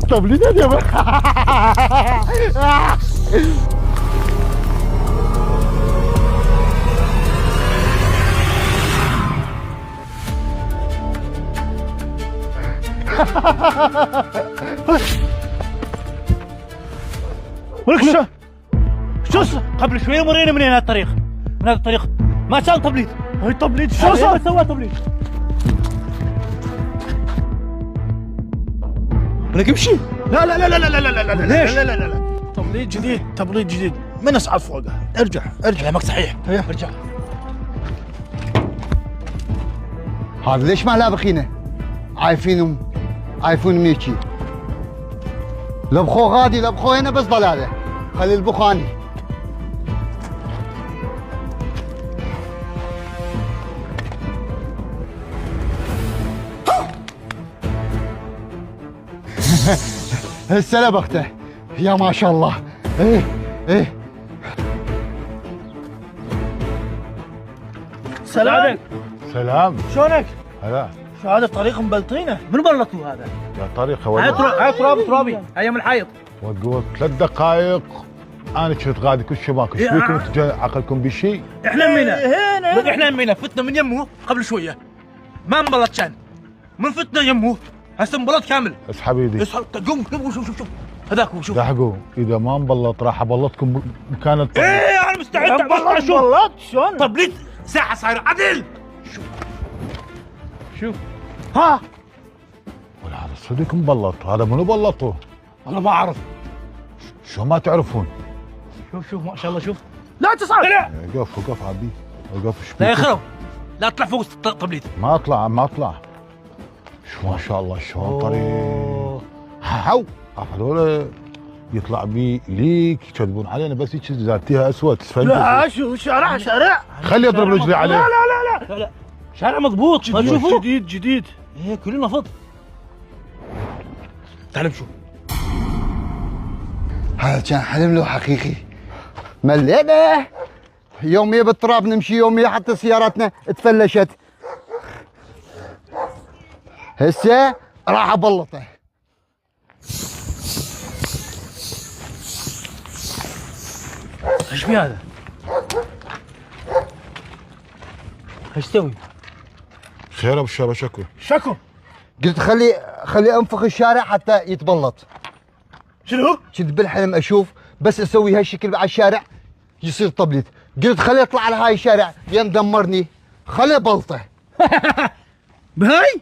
تبليد يا جماعه. ولك شو قبل شويه مرينا من هنا الطريق، من هذا الطريق ما كان تبليد. هاي تبليد شو صار؟ سوى تبليد. ولك امشي. لا لا لا لا لا لا لا لا ليش؟ لا لا لا لا تبليد جديد، تبليد جديد، من اصعد فوقه. ارجع كلامك صحيح. ارجع. هذا ليش ما لا بخينه؟ عايفون ميكي. لبخو غادي لبخو هنا بس ضلاله. خلي البخاني. هسه لبخته. يا ما شاء الله. ايه سلام. سلام. شلونك؟ هلا شو هذا الطريق مبلطينه؟ من بلطوه هذا؟ يا طريق هاي ترابي هاي من الحيط. وقفت 3 دقائق انا كنت غادي كل شيء ماكو. ايش بيكم عقلكم بشيء؟ احنا مينا احنا مينا فتنا من يمه قبل شويه ما انبلط كان من فتنا يمه هسه انبلط كامل. اسحب ايدي. اسحب قوم شوف هذاك هو شوف. لحقوا اذا ما انبلط راح ابلطكم مكان الطريق. ايه انا مستعد انبلط شلون؟ تبليد ساعه صايره عدل. شوف ها ولا هذا صدق مبلط. هذا منو بلطه؟ والله ما اعرف. شو ما تعرفون؟ شوف ما شاء الله شوف. لا تصعد. لا وقف عبي وقف. ايش لا يا بيكم؟ خرو لا تطلع فوق التبليد. ما اطلع. شو ما شاء الله شلون طريق. هاو هذول يطلع بي ليك يكذبون علينا بس هيك زادتيها اسود تسفنجل. لا شو شارع خلي يضرب رجلي عليه. لا شارع مضبوط ما تشوفوه جديد. ايه كلنا فض. تعال نشوف. هذا كان حلم له حقيقي. ملينا يوميا بالتراب نمشي، يوميا حتى سياراتنا تفلشت. هسه راح ابلطه. ايش في هذا؟ ايش تسوي؟ خير ابو الشباب شكو. قلت خلي انفخ الشارع حتى يتبلط. شنو؟ كنت بالحلم اشوف بس اسوي هالشكل على الشارع يصير طبليت. قلت خلي يطلع على هاي الشارع ين دمرني، خلي بلطه. بهاي؟